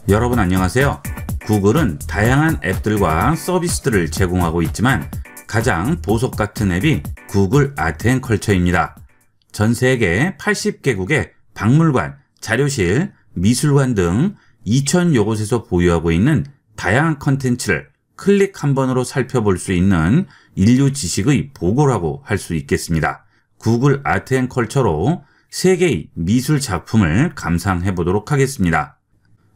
여러분 안녕하세요. 구글은 다양한 앱들과 서비스들을 제공하고 있지만 가장 보석 같은 앱이 구글 아트앤컬처입니다. 전 세계 80개국의 박물관, 자료실, 미술관 등 2000여 곳에서 보유하고 있는 다양한 컨텐츠를 클릭 한 번으로 살펴볼 수 있는 인류 지식의 보고라고 할 수 있겠습니다. 구글 아트앤컬처로 세계의 미술 작품을 감상해 보도록 하겠습니다.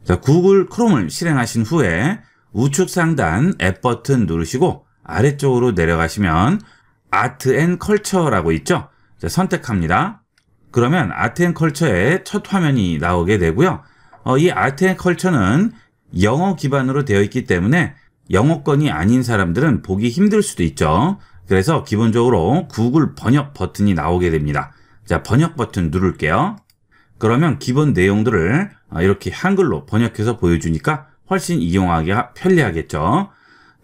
자, 구글 크롬을 실행하신 후에 우측 상단 앱 버튼 누르시고 아래쪽으로 내려가시면 아트앤컬처라고 있죠? 자, 선택합니다. 그러면 아트앤컬처의 첫 화면이 나오게 되고요. 이 아트앤컬처는 영어 기반으로 되어 있기 때문에 영어권이 아닌 사람들은 보기 힘들 수도 있죠. 그래서 기본적으로 구글 번역 버튼이 나오게 됩니다. 자, 번역 버튼 누를게요. 그러면 기본 내용들을 이렇게 한글로 번역해서 보여주니까 훨씬 이용하기가 편리하겠죠.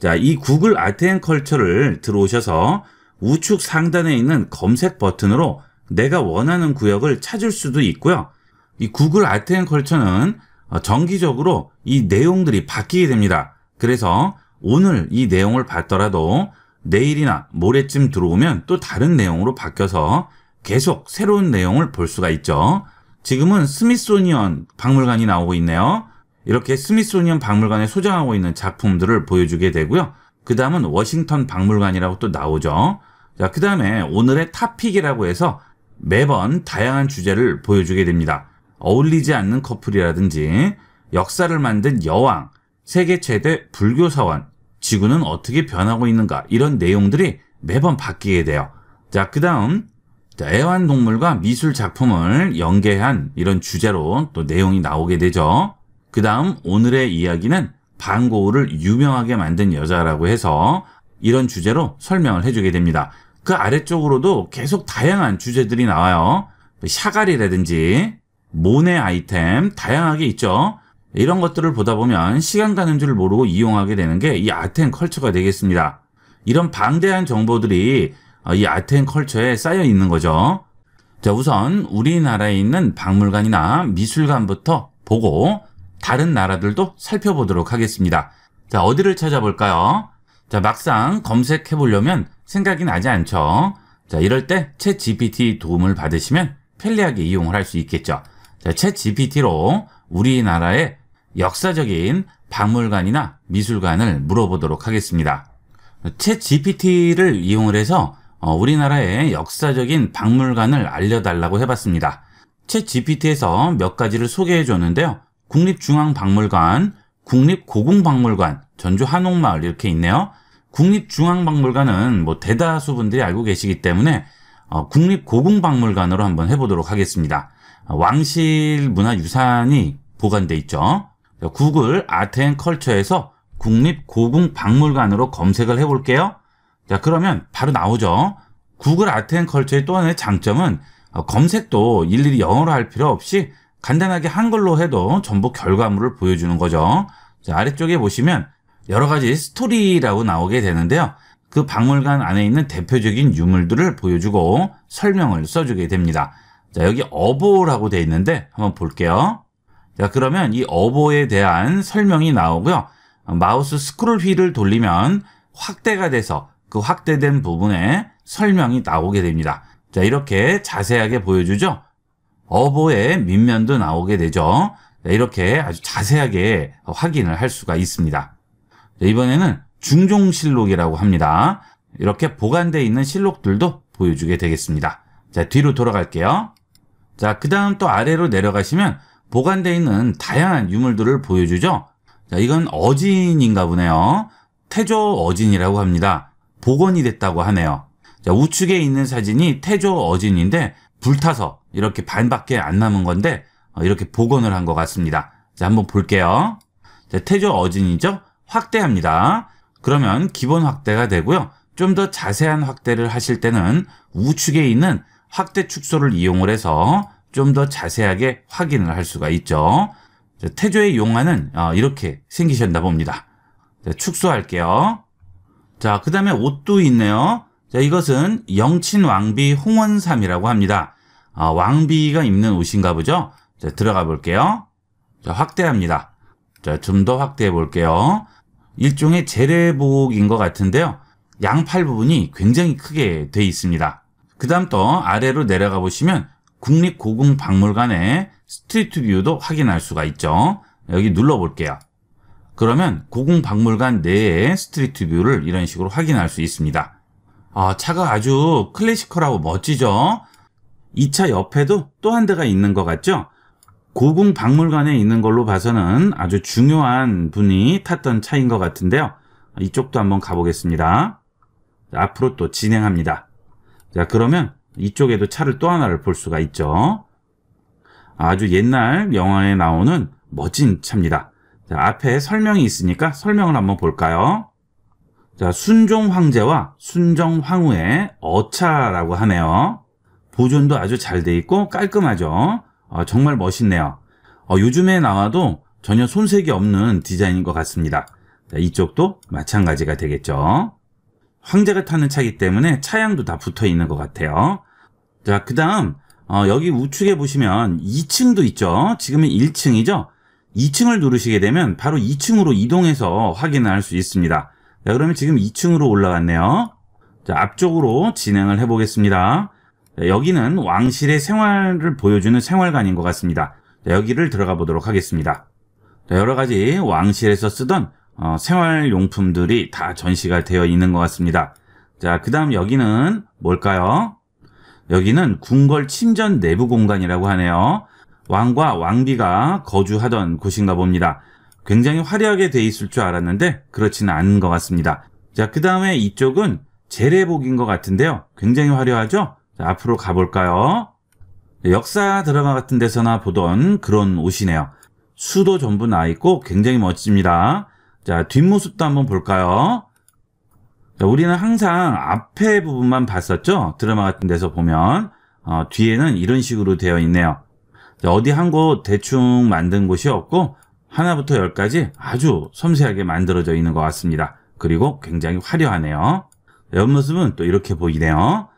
자, 이 구글 아트앤컬처를 들어오셔서 우측 상단에 있는 검색 버튼으로 내가 원하는 구역을 찾을 수도 있고요. 이 구글 아트앤컬처는 정기적으로 이 내용들이 바뀌게 됩니다. 그래서 오늘 이 내용을 봤더라도 내일이나 모레쯤 들어오면 또 다른 내용으로 바뀌어서 계속 새로운 내용을 볼 수가 있죠. 지금은 스미소니언 박물관이 나오고 있네요. 이렇게 스미소니언 박물관에 소장하고 있는 작품들을 보여주게 되고요. 그 다음은 워싱턴 박물관이라고 또 나오죠. 자, 그 다음에 오늘의 탑픽이라고 해서 매번 다양한 주제를 보여주게 됩니다. 어울리지 않는 커플이라든지 역사를 만든 여왕, 세계 최대 불교 사원, 지구는 어떻게 변하고 있는가, 이런 내용들이 매번 바뀌게 돼요. 자, 그 다음 애완동물과 미술 작품을 연계한 이런 주제로 또 내용이 나오게 되죠. 그 다음 오늘의 이야기는 방고우를 유명하게 만든 여자라고 해서 이런 주제로 설명을 해주게 됩니다. 그 아래쪽으로도 계속 다양한 주제들이 나와요. 샤갈이라든지 모네 아이템 다양하게 있죠. 이런 것들을 보다 보면 시간 가는 줄 모르고 이용하게 되는 게 이 아트앤컬처가 되겠습니다. 이런 방대한 정보들이 이 아트앤컬처에 쌓여 있는 거죠. 자, 우선 우리나라에 있는 박물관이나 미술관부터 보고 다른 나라들도 살펴보도록 하겠습니다. 자, 어디를 찾아볼까요? 자, 막상 검색해 보려면 생각이 나지 않죠. 자, 이럴 때 챗GPT 도움을 받으시면 편리하게 이용을 할 수 있겠죠. 자, 챗GPT로 우리나라의 역사적인 박물관이나 미술관을 물어보도록 하겠습니다. 챗GPT를 이용을 해서 우리나라의 역사적인 박물관을 알려달라고 해봤습니다. 챗GPT에서 몇 가지를 소개해 줬는데요. 국립중앙박물관, 국립고궁박물관, 전주 한옥마을 이렇게 있네요. 국립중앙박물관은 대다수 분들이 알고 계시기 때문에 국립고궁박물관으로 한번 해보도록 하겠습니다. 왕실 문화유산이 보관돼 있죠. 구글 아트앤컬처에서 국립고궁박물관으로 검색을 해볼게요. 자, 그러면 바로 나오죠. 구글 아트앤컬처의 또 하나의 장점은 검색도 일일이 영어로 할 필요 없이 간단하게 한글로 해도 전부 결과물을 보여주는 거죠. 자, 아래쪽에 보시면 여러 가지 스토리라고 나오게 되는데요. 그 박물관 안에 있는 대표적인 유물들을 보여주고 설명을 써주게 됩니다. 자, 여기 어보라고 되어 있는데 한번 볼게요. 자, 그러면 이 어보에 대한 설명이 나오고요. 마우스 스크롤 휠을 돌리면 확대가 돼서 그 확대된 부분에 설명이 나오게 됩니다. 자, 이렇게 자세하게 보여주죠. 어보의 밑면도 나오게 되죠. 자, 이렇게 아주 자세하게 확인을 할 수가 있습니다. 자, 이번에는 중종실록이라고 합니다. 이렇게 보관되어 있는 실록들도 보여주게 되겠습니다. 자, 뒤로 돌아갈게요. 자, 그 다음 또 아래로 내려가시면 보관되어 있는 다양한 유물들을 보여주죠. 자, 이건 어진인가 보네요. 태조 어진이라고 합니다. 복원이 됐다고 하네요. 자, 우측에 있는 사진이 태조 어진인데 불타서 이렇게 반밖에 안 남은 건데 이렇게 복원을 한 것 같습니다. 자, 한번 볼게요. 자, 태조 어진이죠? 확대합니다. 그러면 기본 확대가 되고요. 좀 더 자세한 확대를 하실 때는 우측에 있는 확대 축소를 이용을 해서 좀 더 자세하게 확인을 할 수가 있죠. 자, 태조의 용화는 이렇게 생기셨나 봅니다. 자, 축소할게요. 자, 그 다음에 옷도 있네요. 자, 이것은 영친왕비 홍원삼이라고 합니다. 왕비가 입는 옷인가 보죠? 자, 들어가 볼게요. 자, 확대합니다. 자, 좀 더 확대해 볼게요. 일종의 재래복인 것 같은데요. 양팔 부분이 굉장히 크게 돼 있습니다. 그 다음 또 아래로 내려가 보시면 국립고궁박물관의 스트리트 뷰도 확인할 수가 있죠. 여기 눌러 볼게요. 그러면 고궁박물관 내의 스트리트 뷰를 이런 식으로 확인할 수 있습니다. 차가 아주 클래시컬하고 멋지죠? 이 차 옆에도 또 한 대가 있는 것 같죠? 고궁박물관에 있는 걸로 봐서는 아주 중요한 분이 탔던 차인 것 같은데요. 이쪽도 한번 가보겠습니다. 자, 앞으로 또 진행합니다. 자, 그러면 이쪽에도 차를 또 하나를 볼 수가 있죠. 아주 옛날 영화에 나오는 멋진 차입니다. 자, 앞에 설명이 있으니까 설명을 한번 볼까요? 자, 순종 황제와 순정 황후의 어차라고 하네요. 보존도 아주 잘 돼 있고 깔끔하죠. 정말 멋있네요. 요즘에 나와도 전혀 손색이 없는 디자인인 것 같습니다. 자, 이쪽도 마찬가지가 되겠죠. 황제가 타는 차이기 때문에 차양도 다 붙어 있는 것 같아요. 자, 그 다음 여기 우측에 보시면 2층도 있죠. 지금은 1층이죠. 2층을 누르시게 되면 바로 2층으로 이동해서 확인을 할 수 있습니다. 자, 그러면 지금 2층으로 올라갔네요. 자, 앞쪽으로 진행을 해보겠습니다. 자, 여기는 왕실의 생활을 보여주는 생활관인 것 같습니다. 자, 여기를 들어가 보도록 하겠습니다. 자, 여러 가지 왕실에서 쓰던 생활용품들이 다 전시가 되어 있는 것 같습니다. 자, 그 다음 여기는 뭘까요? 여기는 궁궐 침전 내부 공간이라고 하네요. 왕과 왕비가 거주하던 곳인가 봅니다. 굉장히 화려하게 돼 있을 줄 알았는데 그렇지는 않은 것 같습니다. 자, 그 다음에 이쪽은 재래복인 것 같은데요. 굉장히 화려하죠? 자, 앞으로 가볼까요? 역사 드라마 같은 데서나 보던 그런 옷이네요. 수도 전부 나 있고 굉장히 멋집니다. 자, 뒷모습도 한번 볼까요? 자, 우리는 항상 앞에 부분만 봤었죠? 드라마 같은 데서 보면 뒤에는 이런 식으로 되어 있네요. 자, 어디 한 곳 대충 만든 곳이 없고 하나부터 열까지 아주 섬세하게 만들어져 있는 것 같습니다. 그리고 굉장히 화려하네요. 옆모습은 또 이렇게 보이네요.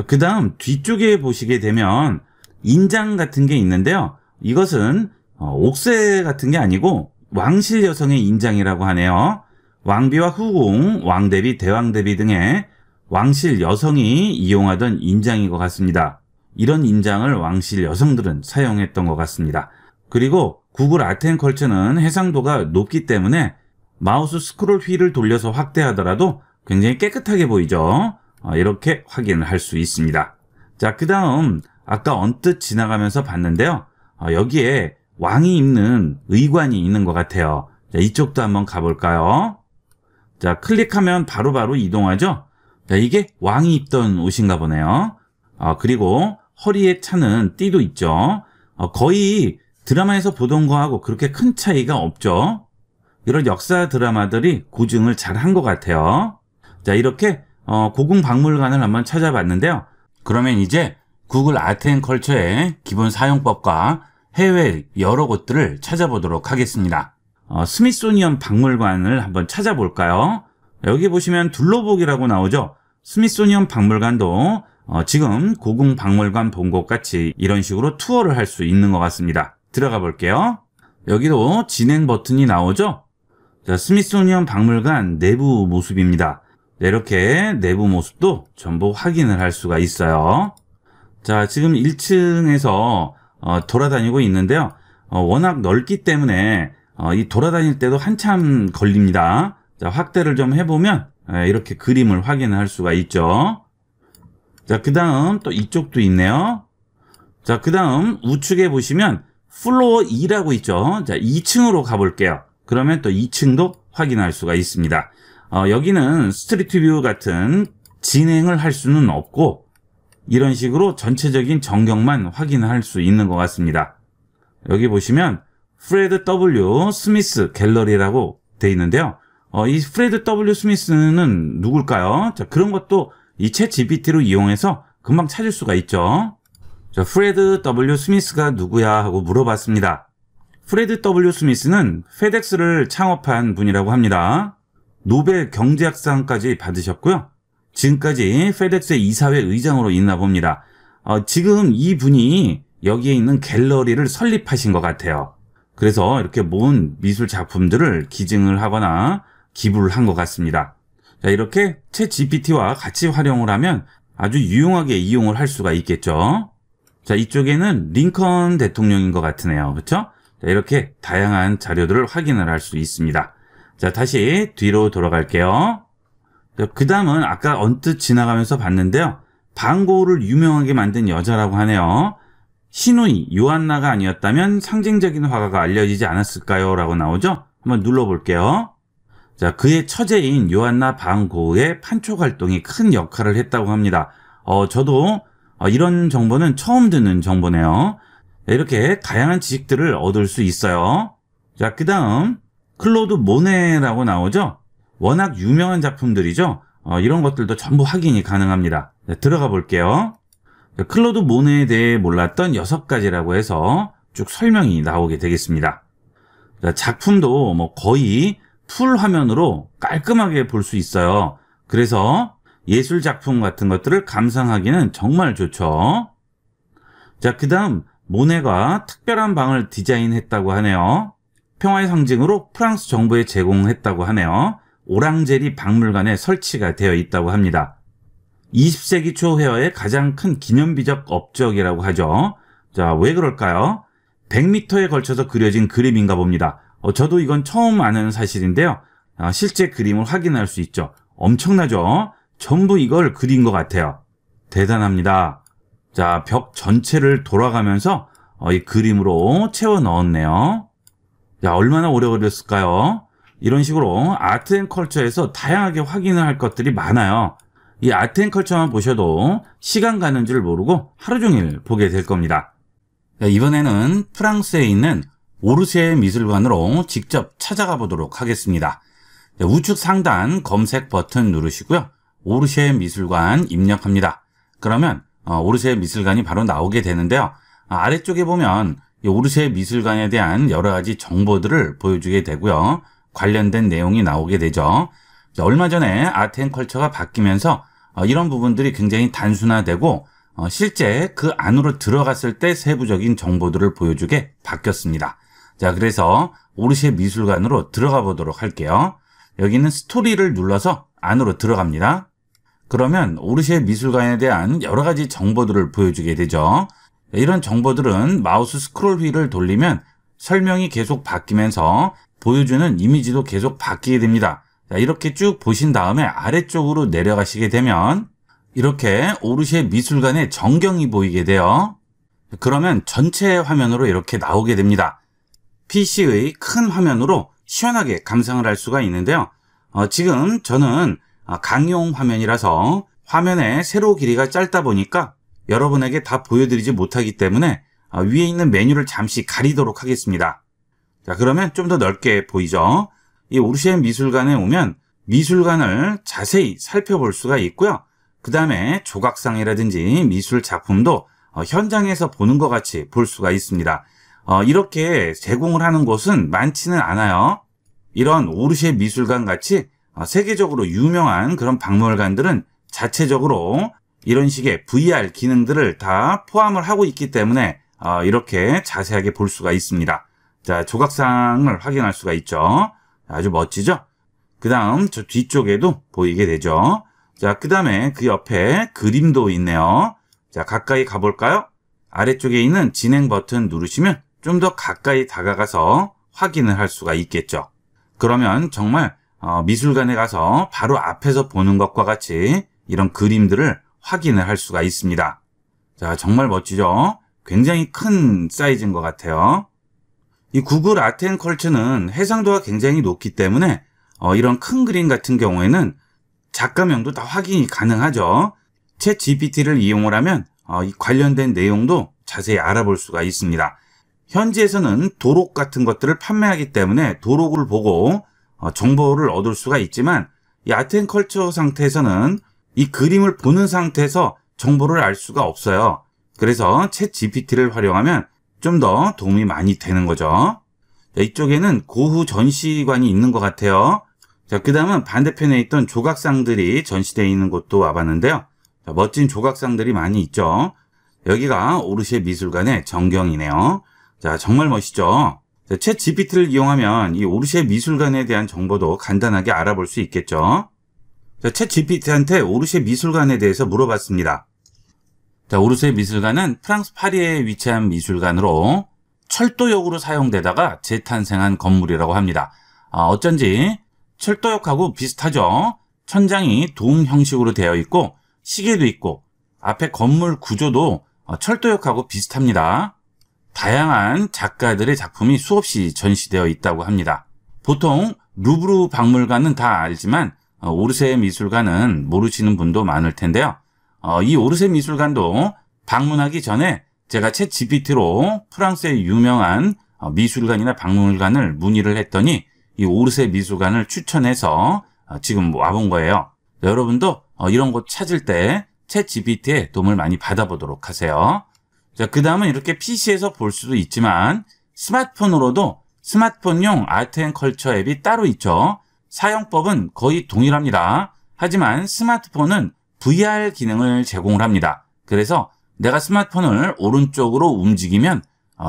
그 다음 뒤쪽에 보시게 되면 인장 같은 게 있는데요. 이것은 옥새 같은 게 아니고 왕실 여성의 인장이라고 하네요. 왕비와 후궁, 왕대비, 대왕대비 등의 왕실 여성이 이용하던 인장인 것 같습니다. 이런 인장을 왕실 여성들은 사용했던 것 같습니다. 그리고 구글 아트앤컬처는 해상도가 높기 때문에 마우스 스크롤 휠을 돌려서 확대하더라도 굉장히 깨끗하게 보이죠. 이렇게 확인을 할 수 있습니다. 자, 그 다음 아까 언뜻 지나가면서 봤는데요. 여기에 왕이 입는 의관이 있는 것 같아요. 자, 이쪽도 한번 가볼까요? 자, 클릭하면 바로바로 이동하죠. 자, 이게 왕이 입던 옷인가 보네요. 그리고 허리에 차는 띠도 있죠. 거의 드라마에서 보던 거하고 그렇게 큰 차이가 없죠. 이런 역사 드라마들이 고증을 잘 한 것 같아요. 자, 이렇게 고궁박물관을 한번 찾아봤는데요. 그러면 이제 구글 아트앤컬처의 기본 사용법과 해외 여러 곳들을 찾아보도록 하겠습니다. 스미소니언 박물관을 한번 찾아볼까요? 여기 보시면 둘러보기라고 나오죠. 스미소니언 박물관도 지금 고궁박물관 본 것 같이 이런 식으로 투어를 할 수 있는 것 같습니다. 들어가 볼게요. 여기도 진행 버튼이 나오죠. 자, 스미소니언 박물관 내부 모습입니다. 이렇게 내부 모습도 전부 확인을 할 수가 있어요. 자, 지금 1층에서 돌아다니고 있는데요. 워낙 넓기 때문에 이 돌아다닐 때도 한참 걸립니다. 자, 확대를 좀 해보면 이렇게 그림을 확인할 수가 있죠. 자, 그 다음 또 이쪽도 있네요. 자, 그 다음 우측에 보시면 플로어 2라고 있죠. 자, 2층으로 가볼게요. 그러면 또 2층도 확인할 수가 있습니다. 여기는 스트리트 뷰 같은 진행을 할 수는 없고 이런 식으로 전체적인 전경만 확인할 수 있는 것 같습니다. 여기 보시면 프레드 W. 스미스 갤러리라고 되어 있는데요. 이 프레드 W. 스미스는 누굴까요? 자, 그런 것도 이 챗 GPT로 이용해서 금방 찾을 수가 있죠. 자, 프레드 W. 스미스가 누구야 하고 물어봤습니다. 프레드 W. 스미스는 페덱스를 창업한 분이라고 합니다. 노벨 경제학상까지 받으셨고요. 지금까지 페덱스의 이사회 의장으로 있나 봅니다. 지금 이 분이 여기에 있는 갤러리를 설립하신 것 같아요. 그래서 이렇게 모은 미술 작품들을 기증을 하거나 기부를 한 것 같습니다. 자, 이렇게 챗GPT와 같이 활용을 하면 아주 유용하게 이용을 할 수가 있겠죠. 자, 이쪽에는 링컨 대통령인 것 같으네요. 그렇죠? 자, 이렇게 다양한 자료들을 확인을 할 수 있습니다. 자, 다시 뒤로 돌아갈게요. 그 다음은 아까 언뜻 지나가면서 봤는데요. 방고를 유명하게 만든 여자라고 하네요. 시누이 요한나가 아니었다면 상징적인 화가가 알려지지 않았을까요? 라고 나오죠? 한번 눌러볼게요. 자, 그의 처제인 요한나 반 고흐의 판촉 활동이 큰 역할을 했다고 합니다. 저도 이런 정보는 처음 듣는 정보네요. 이렇게 다양한 지식들을 얻을 수 있어요. 자, 그 다음 클로드 모네라고 나오죠? 워낙 유명한 작품들이죠? 이런 것들도 전부 확인이 가능합니다. 자, 들어가 볼게요. 자, 클로드 모네에 대해 몰랐던 6가지라고 해서 쭉 설명이 나오게 되겠습니다. 자, 작품도 뭐 거의 풀 화면으로 깔끔하게 볼 수 있어요. 그래서 예술 작품 같은 것들을 감상하기는 정말 좋죠. 자, 그 다음 모네가 특별한 방을 디자인했다고 하네요. 평화의 상징으로 프랑스 정부에 제공했다고 하네요. 오랑제리 박물관에 설치가 되어 있다고 합니다. 20세기 초 회화의 가장 큰 기념비적 업적이라고 하죠. 자, 왜 그럴까요? 100m에 걸쳐서 그려진 그림인가 봅니다. 저도 이건 처음 아는 사실인데요. 실제 그림을 확인할 수 있죠. 엄청나죠? 전부 이걸 그린 것 같아요. 대단합니다. 자, 벽 전체를 돌아가면서 이 그림으로 채워 넣었네요. 자, 얼마나 오래 걸렸을까요? 이런 식으로 아트앤컬처에서 다양하게 확인을 할 것들이 많아요. 이 아트앤컬처만 보셔도 시간 가는 줄 모르고 하루 종일 보게 될 겁니다. 자, 이번에는 프랑스에 있는 오르세 미술관으로 직접 찾아가 보도록 하겠습니다. 자, 우측 상단 검색 버튼 누르시고요. 오르세 미술관 입력합니다. 그러면 오르세 미술관이 바로 나오게 되는데요. 아래쪽에 보면 이 오르세 미술관에 대한 여러 가지 정보들을 보여주게 되고요. 관련된 내용이 나오게 되죠. 자, 얼마 전에 아트앤컬처가 바뀌면서 이런 부분들이 굉장히 단순화되고 실제 그 안으로 들어갔을 때 세부적인 정보들을 보여주게 바뀌었습니다. 자, 그래서 오르세 미술관으로 들어가 보도록 할게요. 여기는 스토리를 눌러서 안으로 들어갑니다. 그러면 오르세 미술관에 대한 여러 가지 정보들을 보여주게 되죠. 이런 정보들은 마우스 스크롤 휠을 돌리면 설명이 계속 바뀌면서 보여주는 이미지도 계속 바뀌게 됩니다. 자, 이렇게 쭉 보신 다음에 아래쪽으로 내려가시게 되면 이렇게 오르세 미술관의 전경이 보이게 돼요. 그러면 전체 화면으로 이렇게 나오게 됩니다. PC의 큰 화면으로 시원하게 감상을 할 수가 있는데요. 지금 저는 강용 화면이라서 화면의 세로 길이가 짧다 보니까 여러분에게 다 보여드리지 못하기 때문에 위에 있는 메뉴를 잠시 가리도록 하겠습니다. 자, 그러면 좀 더 넓게 보이죠? 이 오르세 미술관에 오면 미술관을 자세히 살펴볼 수가 있고요. 그 다음에 조각상이라든지 미술 작품도 현장에서 보는 것 같이 볼 수가 있습니다. 이렇게 제공을 하는 곳은 많지는 않아요. 이런 오르세 미술관 같이 세계적으로 유명한 그런 박물관들은 자체적으로 이런 식의 VR 기능들을 다 포함을 하고 있기 때문에 이렇게 자세하게 볼 수가 있습니다. 자, 조각상을 확인할 수가 있죠. 아주 멋지죠? 그 다음 저 뒤쪽에도 보이게 되죠. 자, 그 다음에 그 옆에 그림도 있네요. 자, 가까이 가볼까요? 아래쪽에 있는 진행 버튼 누르시면 좀 더 가까이 다가가서 확인을 할 수가 있겠죠. 그러면 정말 미술관에 가서 바로 앞에서 보는 것과 같이 이런 그림들을 확인을 할 수가 있습니다. 자, 정말 멋지죠? 굉장히 큰 사이즈인 것 같아요. 이 구글 아트앤컬처는 해상도가 굉장히 높기 때문에 이런 큰 그림 같은 경우에는 작가명도 다 확인이 가능하죠. 챗 GPT를 이용을 하면 이 관련된 내용도 자세히 알아볼 수가 있습니다. 현지에서는 도록 같은 것들을 판매하기 때문에 도록을 보고 정보를 얻을 수가 있지만 이 아트앤컬처 상태에서는 이 그림을 보는 상태에서 정보를 알 수가 없어요. 그래서 챗 GPT를 활용하면 좀 더 도움이 많이 되는 거죠. 자, 이쪽에는 고흐 전시관이 있는 것 같아요. 자, 그 다음은 반대편에 있던 조각상들이 전시되어 있는 곳도 와봤는데요. 자, 멋진 조각상들이 많이 있죠. 여기가 오르세 미술관의 전경이네요. 자, 정말 멋있죠. 챗 GPT를 이용하면 이 오르세 미술관에 대한 정보도 간단하게 알아볼 수 있겠죠. 챗 GPT한테 오르세 미술관에 대해서 물어봤습니다. 자, 오르세 미술관은 프랑스 파리에 위치한 미술관으로 철도역으로 사용되다가 재탄생한 건물이라고 합니다. 어쩐지 철도역하고 비슷하죠. 천장이 돔 형식으로 되어 있고 시계도 있고 앞에 건물 구조도 철도역하고 비슷합니다. 다양한 작가들의 작품이 수없이 전시되어 있다고 합니다. 보통 루브르 박물관은 다 알지만 오르세 미술관은 모르시는 분도 많을 텐데요. 이 오르세 미술관도 방문하기 전에 제가 챗 GPT로 프랑스의 유명한 미술관이나 박물관을 문의를 했더니 이 오르세 미술관을 추천해서 지금 와본 거예요. 여러분도 이런 곳 찾을 때 챗 GPT의 도움을 많이 받아보도록 하세요. 자, 그 다음은 이렇게 PC에서 볼 수도 있지만 스마트폰으로도 스마트폰용 아트앤컬처 앱이 따로 있죠. 사용법은 거의 동일합니다. 하지만 스마트폰은 VR 기능을 제공을 합니다. 그래서 내가 스마트폰을 오른쪽으로 움직이면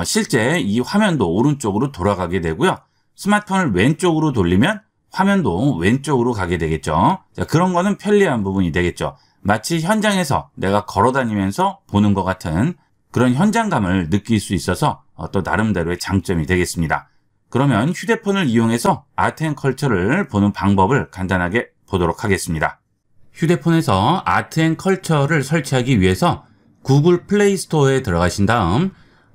실제 이 화면도 오른쪽으로 돌아가게 되고요. 스마트폰을 왼쪽으로 돌리면 화면도 왼쪽으로 가게 되겠죠. 자, 그런 거는 편리한 부분이 되겠죠. 마치 현장에서 내가 걸어다니면서 보는 것 같은 그런 현장감을 느낄 수 있어서 또 나름대로의 장점이 되겠습니다. 그러면 휴대폰을 이용해서 아트앤컬처를 보는 방법을 간단하게 보도록 하겠습니다. 휴대폰에서 아트앤컬처를 설치하기 위해서 구글 플레이 스토어에 들어가신 다음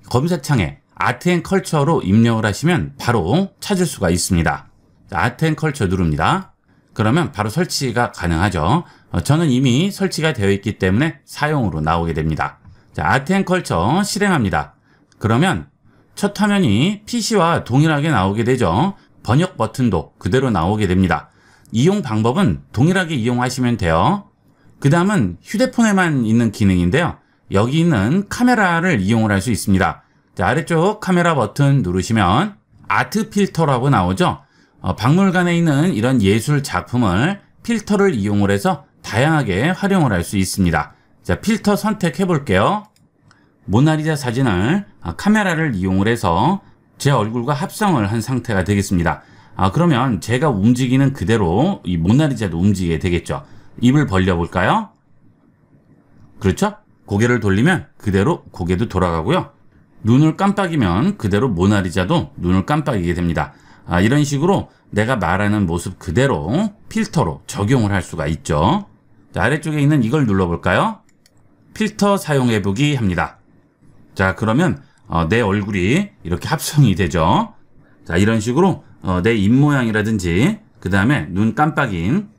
검색창에 아트앤컬처로 입력을 하시면 바로 찾을 수가 있습니다. 아트앤컬처 누릅니다. 그러면 바로 설치가 가능하죠. 저는 이미 설치가 되어 있기 때문에 사용으로 나오게 됩니다. 자, 아트앤컬처 실행합니다. 그러면 첫 화면이 PC와 동일하게 나오게 되죠. 번역 버튼도 그대로 나오게 됩니다. 이용 방법은 동일하게 이용하시면 돼요. 그 다음은 휴대폰에만 있는 기능인데요. 여기 있는 카메라를 이용을 할 수 있습니다. 자, 아래쪽 카메라 버튼 누르시면 아트 필터라고 나오죠. 박물관에 있는 이런 예술 작품을 필터를 이용을 해서 다양하게 활용을 할 수 있습니다. 자, 필터 선택해 볼게요. 모나리자 사진을 카메라를 이용을 해서 제 얼굴과 합성을 한 상태가 되겠습니다. 그러면 제가 움직이는 그대로 이 모나리자도 움직이게 되겠죠. 입을 벌려 볼까요? 그렇죠? 고개를 돌리면 그대로 고개도 돌아가고요. 눈을 깜빡이면 그대로 모나리자도 눈을 깜빡이게 됩니다. 이런 식으로 내가 말하는 모습 그대로 필터로 적용을 할 수가 있죠. 자, 아래쪽에 있는 이걸 눌러볼까요? 필터 사용해보기 합니다. 자, 그러면 내 얼굴이 이렇게 합성이 되죠. 자, 이런 식으로 내 입모양이라든지 그 다음에 눈 깜빡임,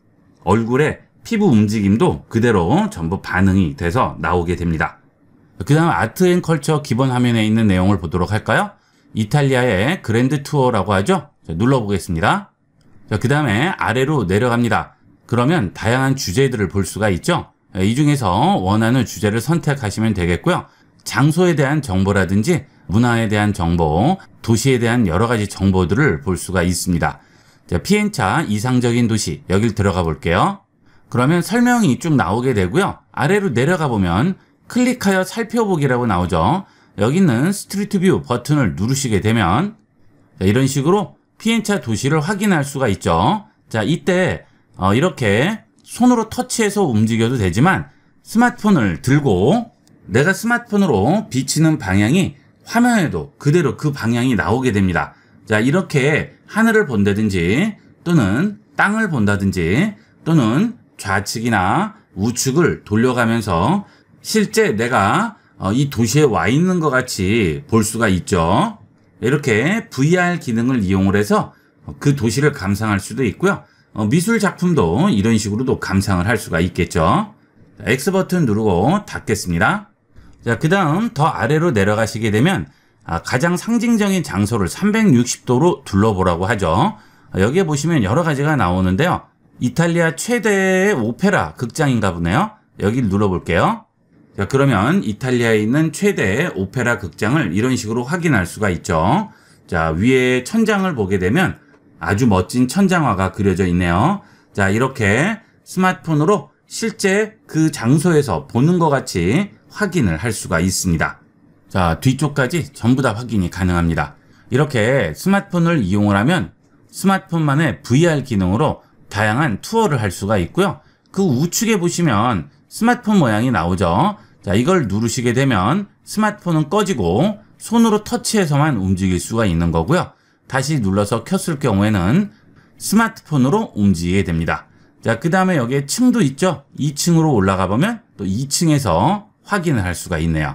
얼굴의 피부 움직임도 그대로 전부 반응이 돼서 나오게 됩니다. 그 다음 아트앤컬처 기본 화면에 있는 내용을 보도록 할까요? 이탈리아의 그랜드 투어라고 하죠. 자, 눌러보겠습니다. 자, 그 다음에 아래로 내려갑니다. 그러면 다양한 주제들을 볼 수가 있죠. 이 중에서 원하는 주제를 선택하시면 되겠고요. 장소에 대한 정보라든지 문화에 대한 정보, 도시에 대한 여러 가지 정보들을 볼 수가 있습니다. 자, 피엔차 이상적인 도시 여길 들어가 볼게요. 그러면 설명이 쭉 나오게 되고요. 아래로 내려가 보면 클릭하여 살펴보기라고 나오죠. 여기 있는 스트리트 뷰 버튼을 누르시게 되면 이런 식으로 피엔차 도시를 확인할 수가 있죠. 자, 이때 이렇게 손으로 터치해서 움직여도 되지만 스마트폰을 들고 내가 스마트폰으로 비치는 방향이 화면에도 그대로 그 방향이 나오게 됩니다. 자, 이렇게 하늘을 본다든지 또는 땅을 본다든지 또는 좌측이나 우측을 돌려가면서 실제 내가 이 도시에 와 있는 것 같이 볼 수가 있죠. 이렇게 VR 기능을 이용을 해서 그 도시를 감상할 수도 있고요. 미술 작품도 이런 식으로도 감상을 할 수가 있겠죠. 자, X 버튼 누르고 닫겠습니다. 자, 그 다음 더 아래로 내려가시게 되면 가장 상징적인 장소를 360도로 둘러보라고 하죠. 여기에 보시면 여러 가지가 나오는데요. 이탈리아 최대의 오페라 극장인가 보네요. 여기를 눌러볼게요. 자, 그러면 이탈리아에 있는 최대의 오페라 극장을 이런 식으로 확인할 수가 있죠. 자, 위에 천장을 보게 되면 아주 멋진 천장화가 그려져 있네요. 자, 이렇게 스마트폰으로 실제 그 장소에서 보는 것 같이 확인을 할 수가 있습니다. 자, 뒤쪽까지 전부 다 확인이 가능합니다. 이렇게 스마트폰을 이용을 하면 스마트폰만의 VR 기능으로 다양한 투어를 할 수가 있고요. 그 우측에 보시면 스마트폰 모양이 나오죠. 자, 이걸 누르시게 되면 스마트폰은 꺼지고 손으로 터치해서만 움직일 수가 있는 거고요. 다시 눌러서 켰을 경우에는 스마트폰으로 움직이게 됩니다. 자, 그 다음에 여기에 층도 있죠. 2층으로 올라가 보면 또 2층에서 확인을 할 수가 있네요.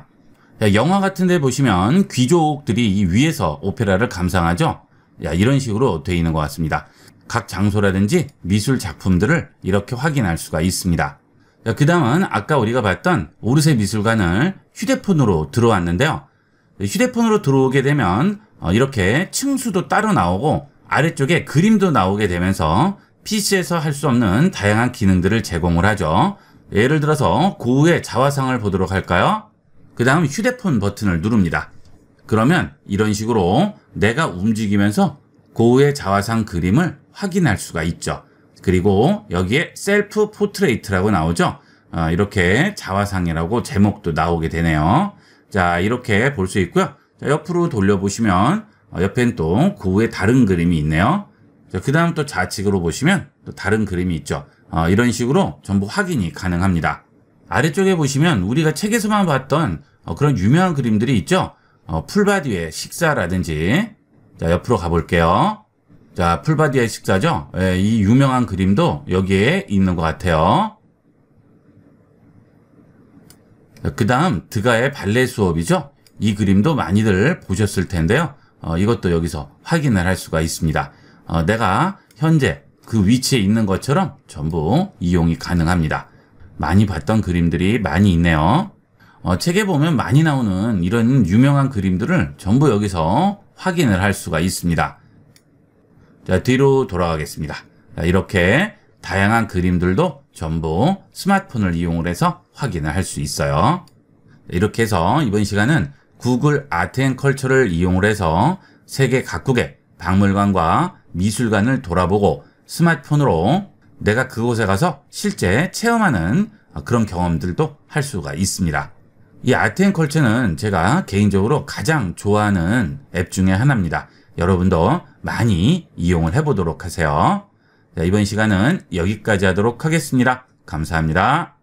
자, 영화 같은 데 보시면 귀족들이 이 위에서 오페라를 감상하죠. 야, 이런 식으로 되어 있는 것 같습니다. 각 장소라든지 미술 작품들을 이렇게 확인할 수가 있습니다. 자, 그 다음은 아까 우리가 봤던 오르세 미술관을 휴대폰으로 들어왔는데요. 휴대폰으로 들어오게 되면 이렇게 층수도 따로 나오고 아래쪽에 그림도 나오게 되면서 PC에서 할 수 없는 다양한 기능들을 제공을 하죠. 예를 들어서 고흐의 자화상을 보도록 할까요? 그 다음 휴대폰 버튼을 누릅니다. 그러면 이런 식으로 내가 움직이면서 고흐의 자화상 그림을 확인할 수가 있죠. 그리고 여기에 셀프 포트레이트라고 나오죠. 이렇게 자화상이라고 제목도 나오게 되네요. 자, 이렇게 볼 수 있고요. 자, 옆으로 돌려보시면 옆엔 또 고흐의 다른 그림이 있네요. 자, 그 다음 또 좌측으로 보시면 또 다른 그림이 있죠. 이런 식으로 전부 확인이 가능합니다. 아래쪽에 보시면 우리가 책에서만 봤던 그런 유명한 그림들이 있죠. 풀바디의 식사라든지. 자, 옆으로 가볼게요. 자, 풀바디의 식사죠. 예, 이 유명한 그림도 여기에 있는 것 같아요. 그 다음 드가의 발레 수업이죠. 이 그림도 많이들 보셨을 텐데요. 이것도 여기서 확인을 할 수가 있습니다. 내가 현재 그 위치에 있는 것처럼 전부 이용이 가능합니다. 많이 봤던 그림들이 많이 있네요. 책에 보면 많이 나오는 이런 유명한 그림들을 전부 여기서 확인을 할 수가 있습니다. 자, 뒤로 돌아가겠습니다. 자, 이렇게 다양한 그림들도 전부 스마트폰을 이용을 해서 확인을 할 수 있어요. 이렇게 해서 이번 시간은 구글 아트앤컬처를 이용을 해서 세계 각국의 박물관과 미술관을 돌아보고 스마트폰으로 내가 그곳에 가서 실제 체험하는 그런 경험들도 할 수가 있습니다. 이 아트앤컬처는 제가 개인적으로 가장 좋아하는 앱 중에 하나입니다. 여러분도 많이 이용을 해보도록 하세요. 자, 이번 시간은 여기까지 하도록 하겠습니다. 감사합니다.